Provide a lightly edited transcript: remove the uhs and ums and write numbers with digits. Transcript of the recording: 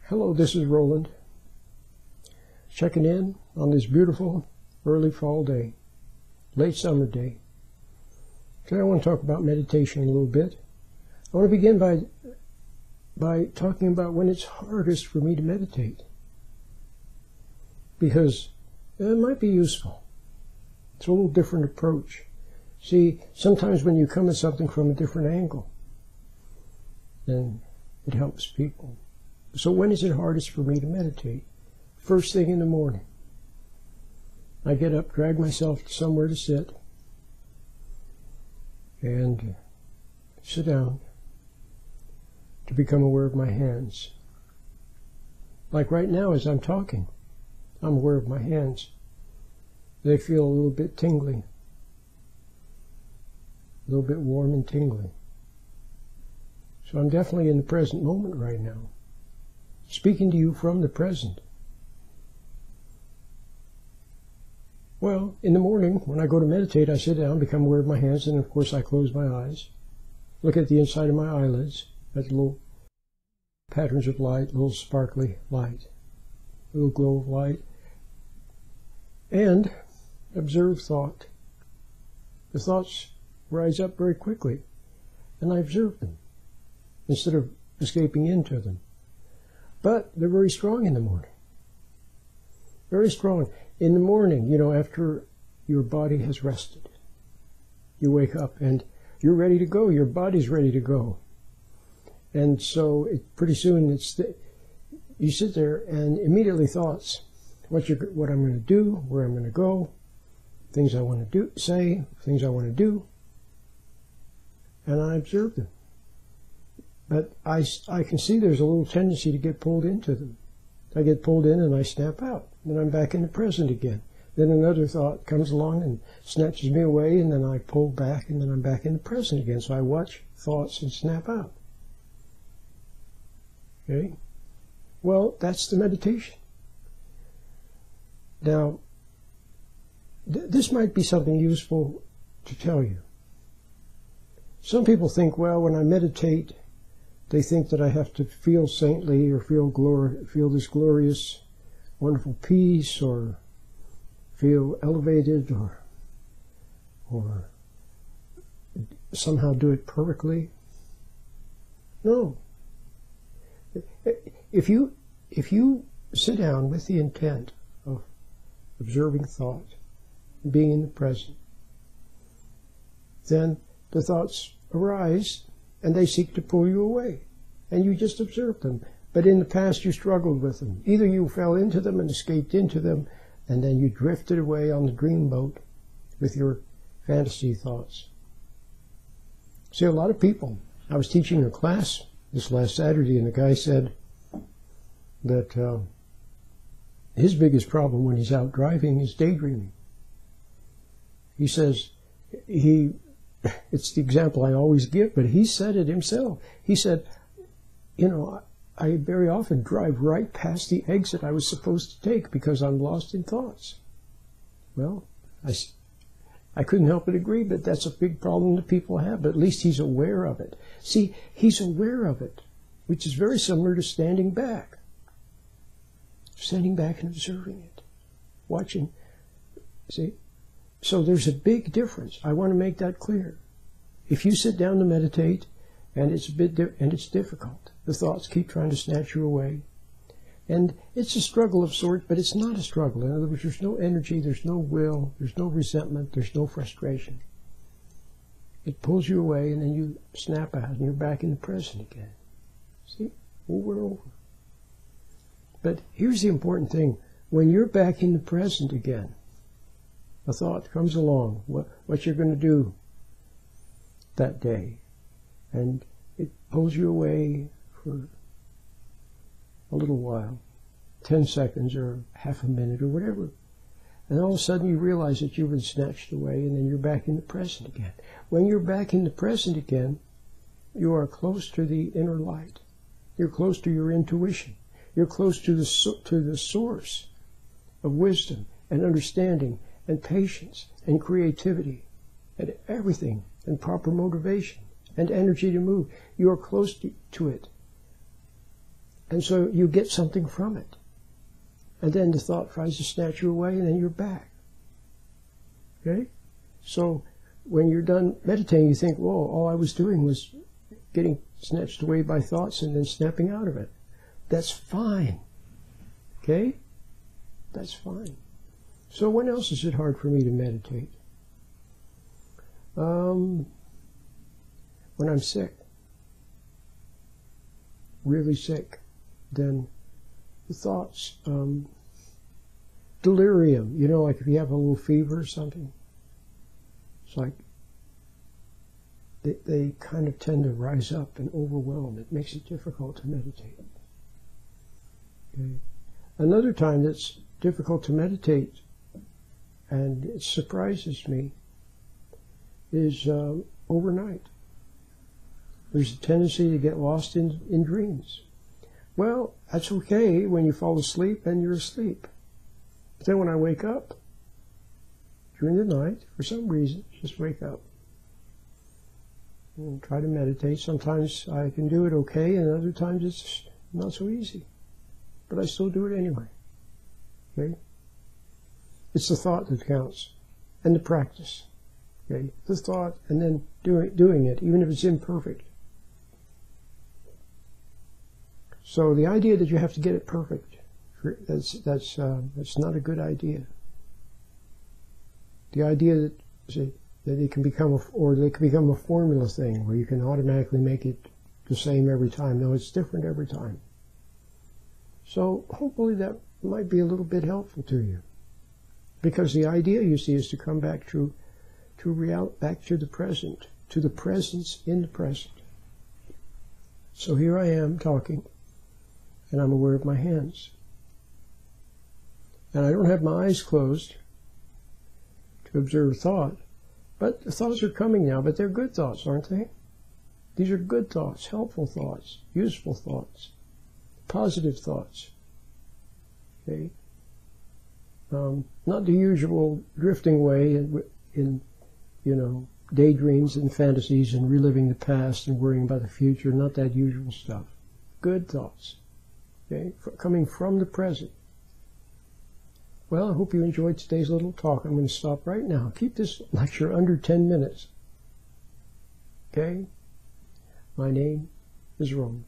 Hello, this is Roland, checking in on this beautiful early fall day, late summer day. Today I want to talk about meditation a little bit. I want to begin by talking about when it's hardest for me to meditate, because it might be useful. It's a little different approach. See, sometimes when you come at something from a different angle, then it helps people. So when is it hardest for me to meditate? First thing in the morning. I get up, drag myself to somewhere to sit, and sit down to become aware of my hands. Like right now as I'm talking, I'm aware of my hands. They feel a little bit tingly, a little bit warm and tingly. So I'm definitely in the present moment right now, speaking to you from the present. Well, in the morning, when I go to meditate, I sit down, become aware of my hands, and of course I close my eyes, look at the inside of my eyelids, at little patterns of light, little sparkly light, little glow of light, and observe thought. The thoughts rise up very quickly, and I observe them, instead of escaping into them. But they're very strong in the morning. Very strong. In the morning, after your body has rested, you wake up and you're ready to go. Your body's ready to go. And so pretty soon you sit there and immediately thoughts, what I'm going to do, where I'm going to go, things I want to say, things I want to do, and I observe them. But I can see there's a little tendency to get pulled into them. I get pulled in and I snap out. Then I'm back in the present again. Then another thought comes along and snatches me away, and then I pull back, and then I'm back in the present again. So I watch thoughts and snap out. Okay? Well, that's the meditation. Now, this might be something useful to tell you. Some people think, well, when I meditate, they think that I have to feel saintly or feel this glorious, wonderful peace, or feel elevated, or somehow do it perfectly. No. If you sit down with the intent of observing thought, being in the present, then the thoughts arise and they seek to pull you away, and you just observe them. But in the past you struggled with them. Either you fell into them and escaped into them, and then you drifted away on the dream boat with your fantasy thoughts. See, a lot of people, I was teaching a class this last Saturday, and the guy said that his biggest problem when he's out driving is daydreaming. He says it's the example I always give, but he said it himself. He said, I very often drive right past the exit I was supposed to take because I'm lost in thoughts. Well, I couldn't help but agree, but that's a big problem that people have, but at least he's aware of it. See, he's aware of it, which is very similar to standing back. Standing back and observing it, watching, see? So there's a big difference. I want to make that clear. If you sit down to meditate, and it's difficult, the thoughts keep trying to snatch you away, and it's a struggle of sorts, but it's not a struggle. In other words, there's no energy, there's no will, there's no resentment, there's no frustration. It pulls you away, and then you snap out, and you're back in the present again. See? Over and over. But here's the important thing. When you're back in the present again, a thought comes along, what you're going to do that day, and it pulls you away for a little while, 10 seconds or half a minute or whatever, and all of a sudden you realize that you've been snatched away, and then you're back in the present again. When you're back in the present again, you are close to the inner light. You're close to your intuition. You're close to the source of wisdom and understanding and patience and creativity and everything, and proper motivation and energy to move. You are close to it. And so you get something from it. And then the thought tries to snatch you away, and then you're back. Okay? So when you're done meditating, you think, whoa, all I was doing was getting snatched away by thoughts and then snapping out of it. That's fine. Okay? That's fine. So when else is it hard for me to meditate? When I'm sick. Really sick. Then the thoughts, delirium, you know, like if you have a little fever or something, it's like they kind of tend to rise up and overwhelm. It makes it difficult to meditate. Okay. Another time that's difficult to meditate, and it surprises me, is overnight. There's a tendency to get lost in dreams. Well, that's okay when you fall asleep and you're asleep. But then when I wake up during the night, for some reason, just wake up and try to meditate. Sometimes I can do it okay, and other times it's not so easy. But I still do it anyway. Okay? It's the thought that counts, and the practice. Okay? The thought, and then doing it, even if it's imperfect. So the idea that you have to get it perfect, that's not a good idea. The idea that it can become a formula thing where you can automatically make it the same every time. No, it's different every time. So hopefully that might be a little bit helpful to you, because the idea, you see, is to come back to back to the present, to the presence in the present. So here I am talking, and I'm aware of my hands. And I don't have my eyes closed to observe thought, but the thoughts are coming now, but they're good thoughts, aren't they? These are good thoughts, helpful thoughts, useful thoughts, positive thoughts. Okay? Not the usual drifting way in daydreams and fantasies and reliving the past and worrying about the future, not that usual stuff. Good thoughts. Okay, coming from the present. Well, I hope you enjoyed today's little talk. I'm going to stop right now. Keep this lecture under 10 minutes. Okay? My name is Roland.